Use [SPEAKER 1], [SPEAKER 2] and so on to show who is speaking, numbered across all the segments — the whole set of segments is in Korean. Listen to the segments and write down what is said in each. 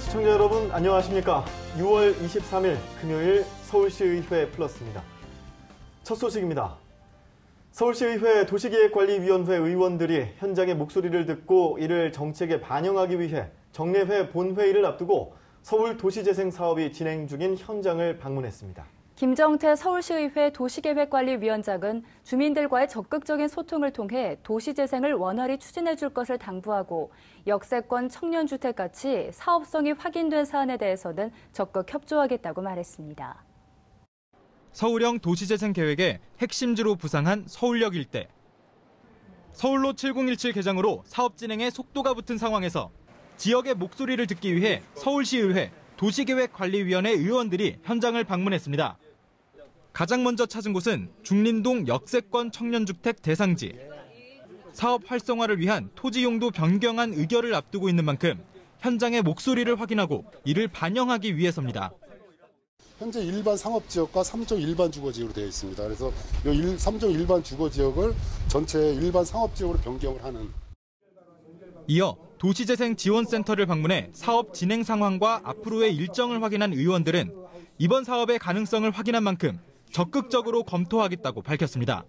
[SPEAKER 1] 시청자 여러분 안녕하십니까. 6월 23일 금요일 서울시의회 플러스입니다. 첫 소식입니다. 서울시의회 도시계획관리위원회 의원들이 현장의 목소리를 듣고 이를 정책에 반영하기 위해 정례회 본회의를 앞두고 서울도시재생 사업이 진행 중인 현장을 방문했습니다.
[SPEAKER 2] 김정태 서울시의회 도시계획관리위원장은 주민들과의 적극적인 소통을 통해 도시재생을 원활히 추진해 줄 것을 당부하고 역세권 청년주택같이 사업성이 확인된 사안에 대해서는 적극 협조하겠다고 말했습니다.
[SPEAKER 3] 서울형 도시재생 계획의 핵심지로 부상한 서울역 일대. 서울로 7017 개장으로 사업 진행에 속도가 붙은 상황에서 지역의 목소리를 듣기 위해 서울시의회 도시계획관리위원회 의원들이 현장을 방문했습니다. 가장 먼저 찾은 곳은 중림동 역세권 청년주택 대상지. 사업 활성화를 위한 토지 용도 변경안 의결을 앞두고 있는 만큼 현장의 목소리를 확인하고 이를 반영하기 위해서입니다.
[SPEAKER 4] 현재 일반 상업지역과 3종 일반 주거지역으로 되어 있습니다. 그래서 이 3종 일반 주거지역을 전체 일반 상업지역으로 변경을 하는.
[SPEAKER 3] 이어 도시재생지원센터를 방문해 사업 진행 상황과 앞으로의 일정을 확인한 의원들은 이번 사업의 가능성을 확인한 만큼 적극적으로 검토하겠다고 밝혔습니다.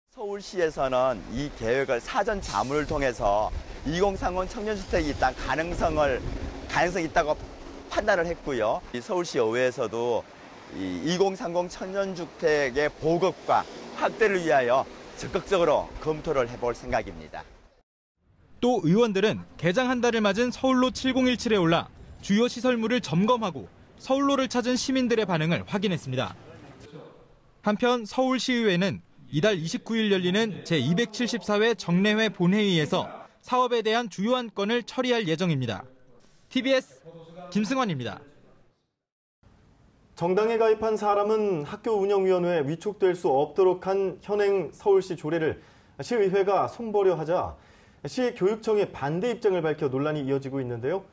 [SPEAKER 5] 서울시에서는 이 계획을 사전 자문을 통해서 2030 청년주택이 일단 가능성이 있다고 판단을 했고요. 서울시 의회에서도 2030 청년주택의 보급과 확대를 위하여 적극적으로 검토를 해볼 생각입니다.
[SPEAKER 3] 또 의원들은 개장 한 달을 맞은 서울로 7017에 올라 주요 시설물을 점검하고 서울로를 찾은 시민들의 반응을 확인했습니다. 한편 서울시의회는 이달 29일 열리는 제274회 정례회 본회의에서 사업에 대한 주요 안건을 처리할 예정입니다. TBS 김승환입니다.
[SPEAKER 1] 정당에 가입한 사람은 학교운영위원회에 위촉될 수 없도록 한 현행 서울시 조례를 시의회가 손보려 하자 시교육청이 반대 입장을 밝혀 논란이 이어지고 있는데요.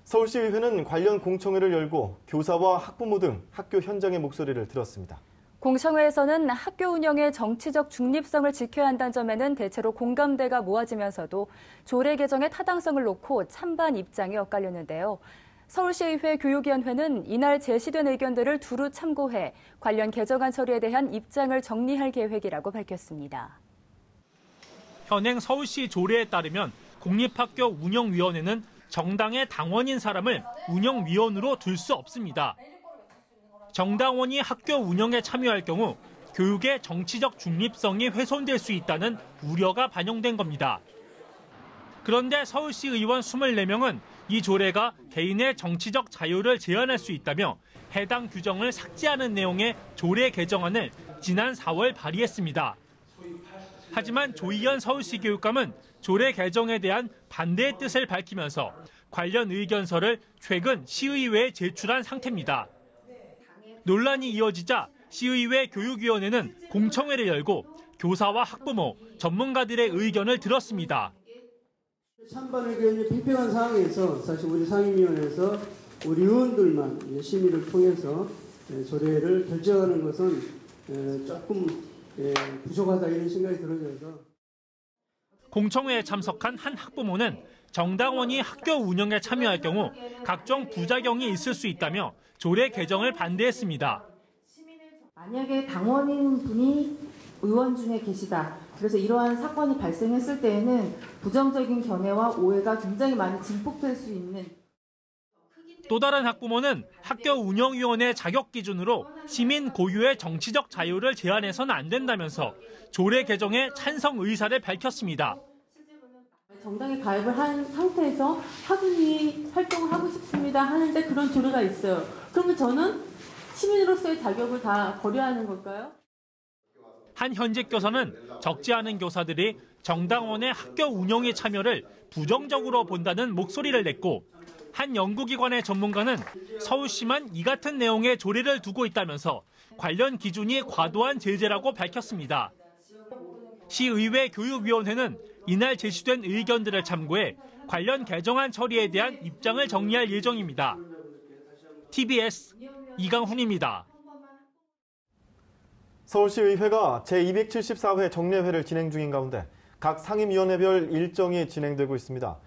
[SPEAKER 1] 서울시의회는 관련 공청회를 열고 교사와 학부모 등 학교 현장의 목소리를 들었습니다.
[SPEAKER 2] 공청회에서는 학교 운영의 정치적 중립성을 지켜야 한다는 점에는 대체로 공감대가 모아지면서도 조례 개정의 타당성을 놓고 찬반 입장이 엇갈렸는데요. 서울시의회 교육위원회는 이날 제시된 의견들을 두루 참고해 관련 개정안 처리에 대한 입장을 정리할 계획이라고 밝혔습니다.
[SPEAKER 6] 현행 서울시 조례에 따르면 공립학교 운영위원회는 정당의 당원인 사람을 운영위원으로 둘 수 없습니다. 정당원이 학교 운영에 참여할 경우 교육의 정치적 중립성이 훼손될 수 있다는 우려가 반영된 겁니다. 그런데 서울시 의원 24명은 이 조례가 개인의 정치적 자유를 제한할 수 있다며 해당 규정을 삭제하는 내용의 조례 개정안을 지난 4월 발의했습니다. 하지만 조희연 서울시 교육감은 조례 개정에 대한 반대의 뜻을 밝히면서 관련 의견서를 최근 시의회에 제출한 상태입니다. 논란이 이어지자 시의회 교육위원회는 공청회를 열고 교사와 학부모, 전문가들의 의견을 들었습니다.
[SPEAKER 7] 찬반 의견이 팽팽한 상황에서 사실 우리 상임위원회에서 우리 의원들만 심의를 통해서 조례를 결정하는 것은 조금 부족하다 이런 생각이 들어져서.
[SPEAKER 6] 공청회에 참석한 한 학부모는 정당원이 학교 운영에 참여할 경우 각종 부작용이 있을 수 있다며 조례 개정을 반대했습니다.
[SPEAKER 8] 만약에 당원인 분이 의원 중에 계시다. 그래서 이러한 사건이 발생했을 때에는 부정적인 견해와 오해가 굉장히 많이 증폭될 수 있는.
[SPEAKER 6] 또 다른 학부모는 학교 운영위원회 자격 기준으로 시민 고유의 정치적 자유를 제한해서는 안 된다면서 조례 개정에 찬성 의사를 밝혔습니다.
[SPEAKER 8] 정당에 가입을 한 상태에서 학운위 활동을 하고 싶습니다 하는데 그런 조례가 있어요. 그러면 저는 시민으로서의 자격을 다 고려하는 걸까요?
[SPEAKER 6] 한 현직 교사는 적지 않은 교사들이 정당원의 학교 운영에 참여를 부정적으로 본다는 목소리를 냈고 한 연구기관의 전문가는 서울시만 이 같은 내용의 조례를 두고 있다면서 관련 기준이 과도한 제재라고 밝혔습니다. 시의회 교육위원회는 이날 제시된 의견들을 참고해 관련 개정안 처리에 대한 입장을 정리할 예정입니다. TBS 이강훈입니다.
[SPEAKER 1] 서울시의회가 제274회 정례회를 진행 중인 가운데 각 상임위원회별 일정이 진행되고 있습니다.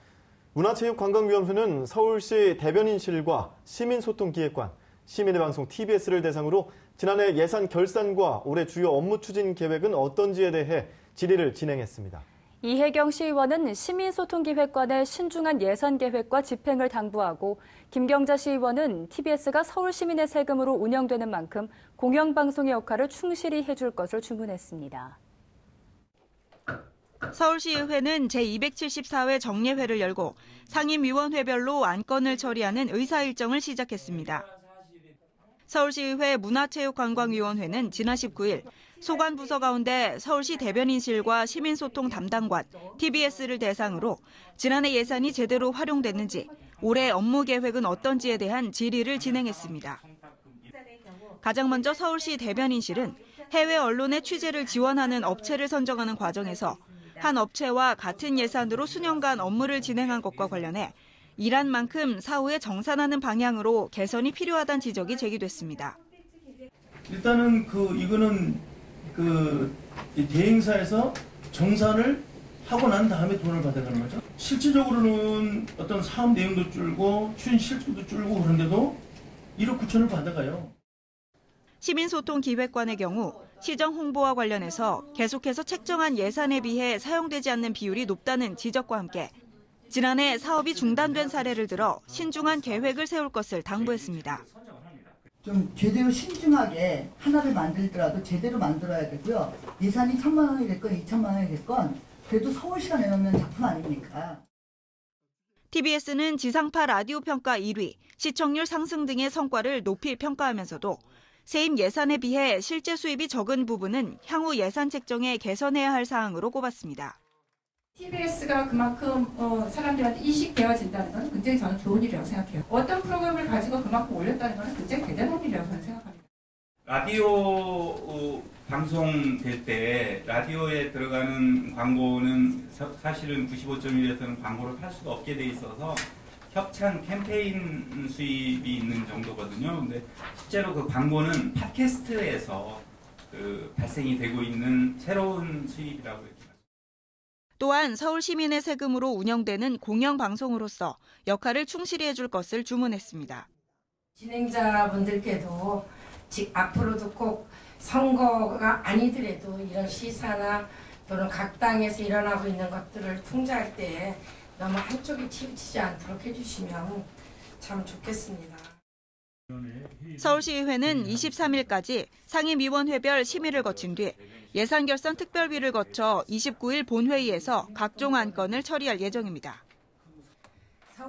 [SPEAKER 1] 문화체육관광위원회는 서울시 대변인실과 시민소통기획관, 시민의 방송 TBS를 대상으로 지난해 예산 결산과 올해 주요 업무 추진 계획은 어떤지에 대해 질의를 진행했습니다.
[SPEAKER 2] 이혜경 시의원은 시민소통기획관의 신중한 예산 계획과 집행을 당부하고 김경자 시의원은 TBS가 서울 시민의 세금으로 운영되는 만큼 공영방송의 역할을 충실히 해줄 것을 주문했습니다.
[SPEAKER 9] 서울시의회는 제274회 정례회를 열고 상임위원회별로 안건을 처리하는 의사 일정을 시작했습니다. 서울시의회 문화체육관광위원회는 지난 19일 소관 부서 가운데 서울시 대변인실과 시민소통 담당관, TBS를 대상으로 지난해 예산이 제대로 활용됐는지, 올해 업무 계획은 어떤지에 대한 질의를 진행했습니다. 가장 먼저 서울시 대변인실은 해외 언론의 취재를 지원하는 업체를 선정하는 과정에서 한 업체와 같은 예산으로 수년간 업무를 진행한 것과 관련해 일한 만큼 사후에 정산하는 방향으로 개선이 필요하다는 지적이 제기됐습니다.
[SPEAKER 10] 일단은 이거는 대행사에서 정산을 하고 난 다음에 돈을 받아가는 거죠. 실질적으로는 어떤 사업 내용도 줄고 추진 실적도 줄고 그런데도 1억 9천을 받아가요.
[SPEAKER 9] 시민소통기획관의 경우 시정 홍보와 관련해서 계속해서 책정한 예산에 비해 사용되지 않는 비율이 높다는 지적과 함께 지난해 사업이 중단된 사례를 들어 신중한 계획을 세울 것을 당부했습니다.
[SPEAKER 11] 좀 제대로 신중하게 하나를 만들더라도 제대로 만들어야 되고요. 예산이 1,000만 원이 됐건 2,000만 원이 됐건 그래도 서울시가 내놓는 작품 아닙니까?
[SPEAKER 9] TBS는 지상파 라디오 평가 1위, 시청률 상승 등의 성과를 높이 평가하면서도 세입 예산에 비해 실제 수입이 적은 부분은 향후 예산 책정에 개선해야 할 사항으로 꼽았습니다.
[SPEAKER 12] TBS가 그만큼 사람들한테 인식되어진다는 건 굉장히 저는 좋은 일이라고 생각해요. 어떤 프로그램을 가지고 그만큼 올렸다는 건 굉장히 대단한 일이라고 저는 생각합니다.
[SPEAKER 13] 라디오 방송될 때 라디오에 들어가는 광고는 사실은 95.1에서는 광고를 팔 수가 없게 돼 있어서 협찬 캠페인 수입이 있는 정도거든요. 근데 실제로 그 광고는 팟캐스트에서 발생이 되고 있는 새로운 수입이라고 해요.
[SPEAKER 9] 또한 서울 시민의 세금으로 운영되는 공영방송으로서 역할을 충실히 해줄 것을 주문했습니다.
[SPEAKER 14] 진행자분들께도 앞으로도 꼭 선거가 아니더라도 이런 시사나 또는 각 당에서 일어나고 있는 것들을 풍자할 때 너무 한쪽에 치우치지 않도록 해주시면 참 좋겠습니다.
[SPEAKER 9] 서울시의회는 23일까지 상임위원회별 심의를 거친 뒤 예산결산 특별위를 거쳐 29일 본회의에서 각종 안건을 처리할 예정입니다.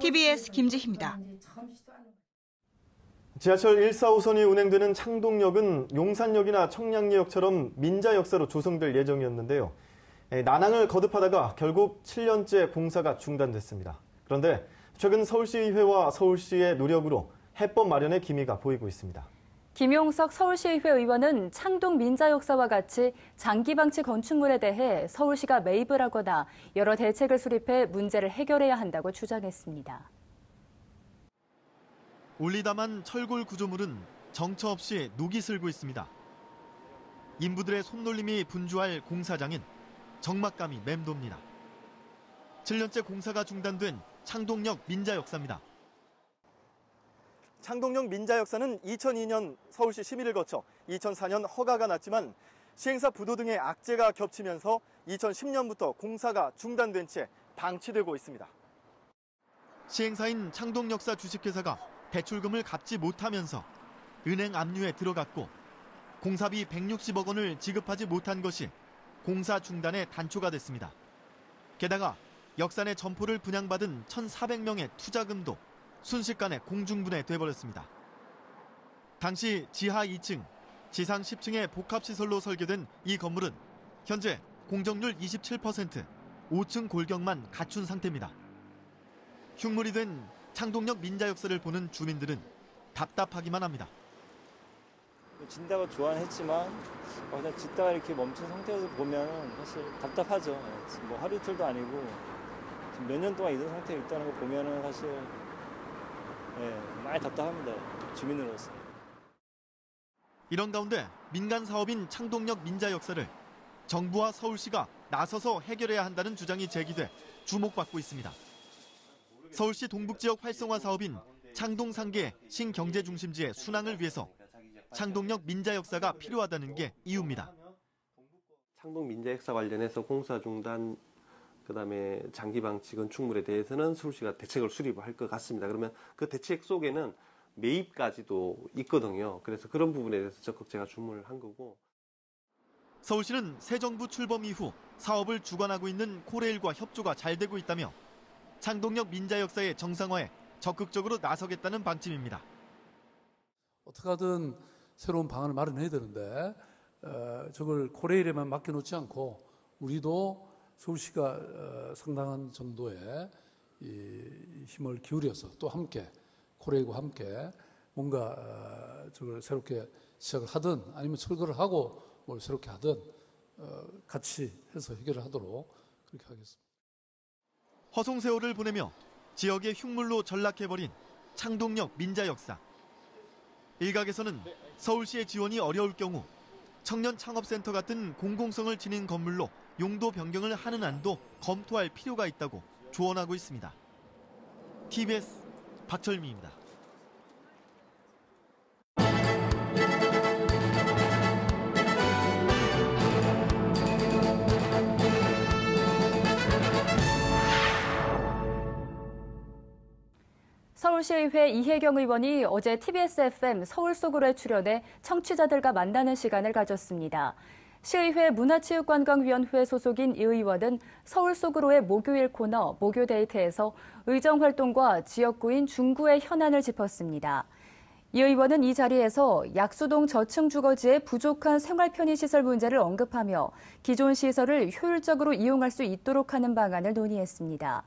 [SPEAKER 9] TBS 김지희입니다.
[SPEAKER 1] 지하철 1,4호선이 운행되는 창동역은 용산역이나 청량리역처럼 민자 역사로 조성될 예정이었는데요. 난항을 거듭하다가 결국 7년째 공사가 중단됐습니다. 그런데 최근 서울시의회와 서울시의 노력으로 해법 마련의 기미가 보이고 있습니다.
[SPEAKER 2] 김용석 서울시의회 의원은 창동 민자 역사와 같이 장기 방치 건축물에 대해 서울시가 매입을 하거나 여러 대책을 수립해 문제를 해결해야 한다고 주장했습니다.
[SPEAKER 15] 올리다만 철골 구조물은 정처 없이 녹이 슬고 있습니다. 인부들의 손놀림이 분주할 공사장엔 적막감이 맴돕니다. 7년째 공사가 중단된 창동역 민자 역사입니다.
[SPEAKER 1] 창동역 민자 역사는 2002년 서울시 심의를 거쳐 2004년 허가가 났지만 시행사 부도 등의 악재가 겹치면서 2010년부터 공사가 중단된 채 방치되고 있습니다.
[SPEAKER 15] 시행사인 창동역사 주식회사가 대출금을 갚지 못하면서 은행 압류에 들어갔고 공사비 160억 원을 지급하지 못한 것이 공사 중단의 단초가 됐습니다. 게다가 역산의 점포를 분양받은 1,400명의 투자금도 순식간에 공중분해 돼버렸습니다. 당시 지하 2층, 지상 10층의 복합시설로 설계된 이 건물은 현재 공정률 27%, 5층 골격만 갖춘 상태입니다. 흉물이 된 창동역 민자 역사를 보는 주민들은 답답하기만 합니다.
[SPEAKER 16] 진다고 좋아는 했지만 그냥 짓다가 이렇게 멈춘 상태에서 보면 사실 답답하죠. 뭐 하루 이틀도 아니고 몇 년 동안 이런 상태에 있다는 거 보면은 사실 많이 답답합니다. 주민으로서.
[SPEAKER 15] 이런 가운데 민간 사업인 창동역 민자 역사를 정부와 서울시가 나서서 해결해야 한다는 주장이 제기돼 주목받고 있습니다. 서울시 동북지역 활성화 사업인 창동 상계 신경제중심지의 순항을 위해서 창동역 민자역사가 필요하다는 게 이유입니다.
[SPEAKER 17] 창동 민자역사 관련해서 공사 중단, 그다음에 장기 방치 건축물에 대해서는 서울시가 대책을 수립할 것 같습니다. 그러면 그 대책 속에는 매입까지도 있거든요. 그래서 그런 부분에 대해서 적극 제가 주문을 한 거고.
[SPEAKER 15] 서울시는 새 정부 출범 이후 사업을 주관하고 있는 코레일과 협조가 잘 되고 있다며 창동역 민자역사의 정상화에 적극적으로 나서겠다는 방침입니다.
[SPEAKER 18] 어떻게 하든 새로운 방안을 마련해야 되는데 저걸 코레일에만 맡겨놓지 않고 우리도 서울시가 상당한 정도의 힘을 기울여서 또 함께 코레일과 함께 뭔가 저걸 새롭게 시작을 하든 아니면 철거를 하고 뭘 새롭게 하든 같이 해서 해결을 하도록 그렇게 하겠습니다.
[SPEAKER 15] 허송세월을 보내며 지역의 흉물로 전락해버린 창동역 민자역사. 일각에서는 서울시의 지원이 어려울 경우 청년 창업센터 같은 공공성을 지닌 건물로 용도 변경을 하는 안도 검토할 필요가 있다고 조언하고 있습니다. TBS 박철미입니다.
[SPEAKER 2] 서울시의회 이혜경 의원이 어제 TBS FM 서울 속으로에 출연해 청취자들과 만나는 시간을 가졌습니다. 시의회 문화체육관광위원회 소속인 이 의원은 서울 속으로의 목요일 코너 목요데이트에서 의정활동과 지역구인 중구의 현안을 짚었습니다. 이 의원은 이 자리에서 약수동 저층 주거지의 부족한 생활 편의시설 문제를 언급하며 기존 시설을 효율적으로 이용할 수 있도록 하는 방안을 논의했습니다.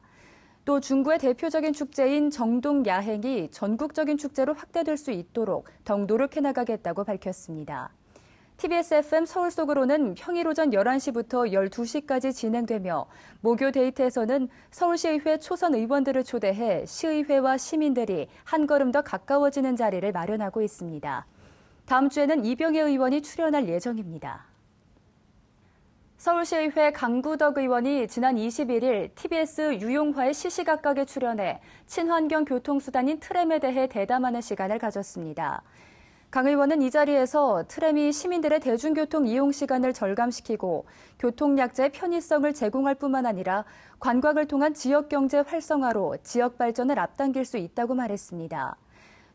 [SPEAKER 2] 또 중구의 대표적인 축제인 정동 야행이 전국적인 축제로 확대될 수 있도록 더욱 노력해 나가겠다고 밝혔습니다. TBS FM 서울 속으로는 평일 오전 11시부터 12시까지 진행되며 목요 데이트에서는 서울시의회 초선 의원들을 초대해 시의회와 시민들이 한 걸음 더 가까워지는 자리를 마련하고 있습니다. 다음 주에는 이병혜 의원이 출연할 예정입니다. 서울시의회 강구덕 의원이 지난 21일 TBS 유용화의 시시각각에 출연해 친환경 교통수단인 트램에 대해 대담하는 시간을 가졌습니다. 강 의원은 이 자리에서 트램이 시민들의 대중교통 이용 시간을 절감시키고 교통약자의 편의성을 제공할 뿐만 아니라 관광을 통한 지역경제 활성화로 지역 발전을 앞당길 수 있다고 말했습니다.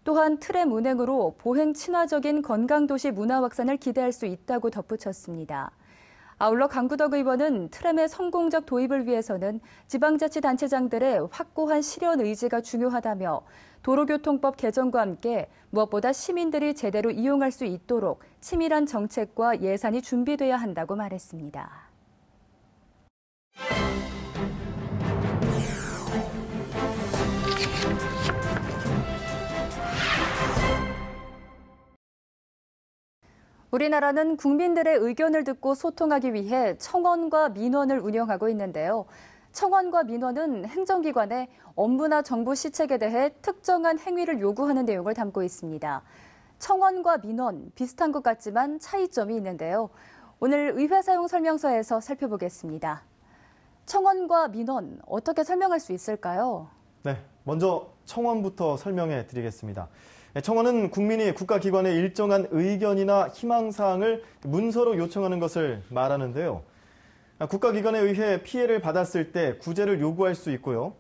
[SPEAKER 2] 또한 트램 운행으로 보행 친화적인 건강도시 문화 확산을 기대할 수 있다고 덧붙였습니다. 아울러 강구덕 의원은 트램의 성공적 도입을 위해서는 지방자치단체장들의 확고한 실현 의지가 중요하다며 도로교통법 개정과 함께 무엇보다 시민들이 제대로 이용할 수 있도록 치밀한 정책과 예산이 준비돼야 한다고 말했습니다. 우리나라는 국민들의 의견을 듣고 소통하기 위해 청원과 민원을 운영하고 있는데요. 청원과 민원은 행정기관의 업무나 정부 시책에 대해 특정한 행위를 요구하는 내용을 담고 있습니다. 청원과 민원 비슷한 것 같지만 차이점이 있는데요. 오늘 의회 사용 설명서에서 살펴보겠습니다. 청원과 민원 어떻게 설명할 수 있을까요?
[SPEAKER 1] 네, 먼저 청원부터 설명해 드리겠습니다. 청원은 국민이 국가기관의 일정한 의견이나 희망사항을 문서로 요청하는 것을 말하는데요. 국가기관에 의해 피해를 받았을 때 구제를 요구할 수 있고요.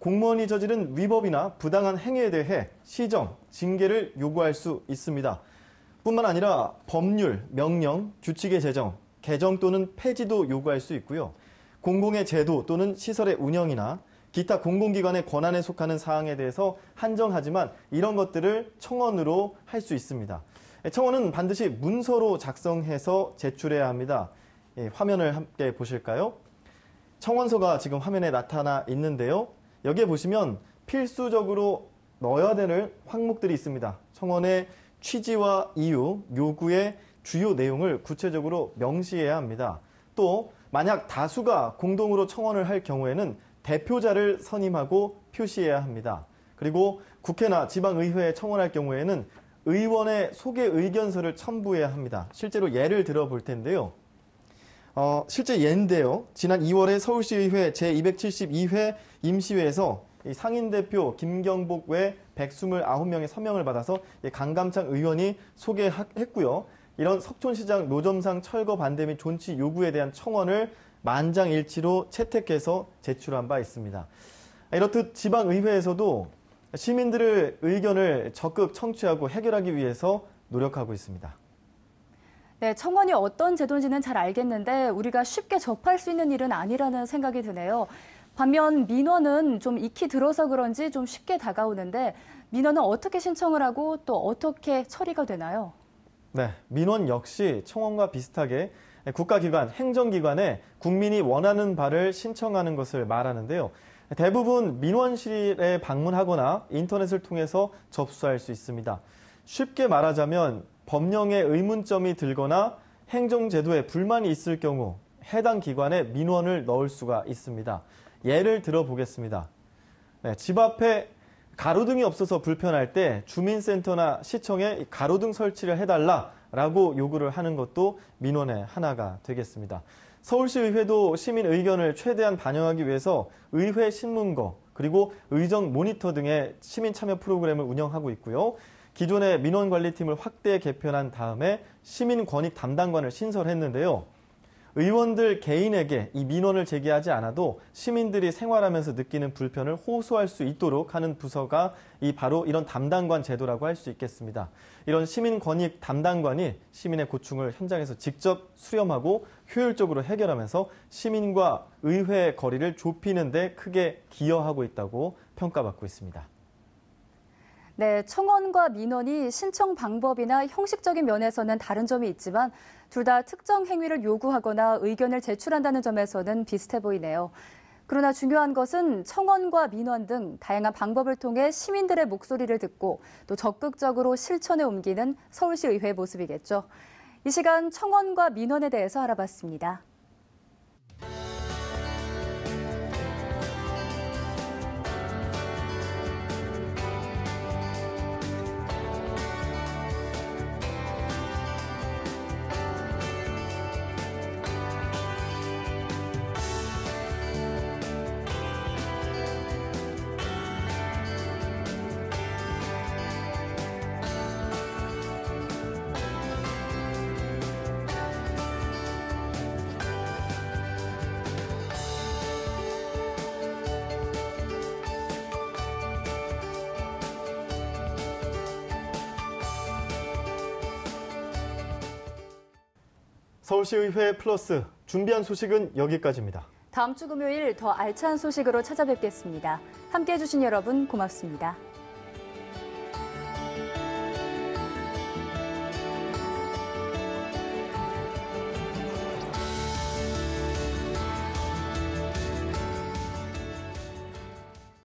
[SPEAKER 1] 공무원이 저지른 위법이나 부당한 행위에 대해 시정, 징계를 요구할 수 있습니다. 뿐만 아니라 법률, 명령, 규칙의 제정, 개정 또는 폐지도 요구할 수 있고요. 공공의 제도 또는 시설의 운영이나 기타 공공기관의 권한에 속하는 사항에 대해서 한정하지만 이런 것들을 청원으로 할 수 있습니다. 청원은 반드시 문서로 작성해서 제출해야 합니다. 화면을 함께 보실까요? 청원서가 지금 화면에 나타나 있는데요. 여기에 보시면 필수적으로 넣어야 되는 항목들이 있습니다. 청원의 취지와 이유, 요구의 주요 내용을 구체적으로 명시해야 합니다. 또 만약 다수가 공동으로 청원을 할 경우에는 대표자를 선임하고 표시해야 합니다. 그리고 국회나 지방의회에 청원할 경우에는 의원의 소개 의견서를 첨부해야 합니다. 실제로 예를 들어볼 텐데요. 실제 예인데요. 지난 2월에 서울시의회 제272회 임시회에서 이 상인 대표 김경복 외 129명의 서명을 받아서 강감창 의원이 소개했고요. 이런 석촌시장 노점상 철거 반대 및 존치 요구에 대한 청원을 만장일치로 채택해서 제출한 바 있습니다. 이렇듯 지방의회에서도 시민들의 의견을 적극 청취하고 해결하기 위해서 노력하고 있습니다.
[SPEAKER 2] 네, 청원이 어떤 제도인지는 잘 알겠는데 우리가 쉽게 접할 수 있는 일은 아니라는 생각이 드네요. 반면 민원은 좀 익히 들어서 그런지 좀 쉽게 다가오는데 민원은 어떻게 신청을 하고 또 어떻게 처리가 되나요? 네,
[SPEAKER 1] 민원 역시 청원과 비슷하게 국가기관, 행정기관에 국민이 원하는 바를 신청하는 것을 말하는데요. 대부분 민원실에 방문하거나 인터넷을 통해서 접수할 수 있습니다. 쉽게 말하자면 법령에 의문점이 들거나 행정제도에 불만이 있을 경우 해당 기관에 민원을 넣을 수가 있습니다. 예를 들어 보겠습니다. 네, 집 앞에 가로등이 없어서 불편할 때 주민센터나 시청에 가로등 설치를 해달라라고 요구를 하는 것도 민원의 하나가 되겠습니다. 서울시의회도 시민 의견을 최대한 반영하기 위해서 의회 신문고 그리고 의정 모니터 등의 시민 참여 프로그램을 운영하고 있고요. 기존의 민원관리팀을 확대 개편한 다음에 시민권익 담당관을 신설했는데요. 의원들 개인에게 이 민원을 제기하지 않아도 시민들이 생활하면서 느끼는 불편을 호소할 수 있도록 하는 부서가 바로 이런 담당관 제도라고 할 수 있겠습니다. 이런 시민권익 담당관이 시민의 고충을 현장에서 직접 수렴하고 효율적으로 해결하면서 시민과 의회의 거리를 좁히는 데 크게 기여하고 있다고 평가받고 있습니다.
[SPEAKER 2] 네, 청원과 민원이 신청 방법이나 형식적인 면에서는 다른 점이 있지만 둘 다 특정 행위를 요구하거나 의견을 제출한다는 점에서는 비슷해 보이네요. 그러나 중요한 것은 청원과 민원 등 다양한 방법을 통해 시민들의 목소리를 듣고 또 적극적으로 실천에 옮기는 서울시의회 모습이겠죠. 이 시간 청원과 민원에 대해서 알아봤습니다.
[SPEAKER 1] 서울시의회 플러스 준비한 소식은 여기까지입니다.
[SPEAKER 2] 다음 주 금요일 더 알찬 소식으로 찾아뵙겠습니다. 함께해 주신 여러분 고맙습니다.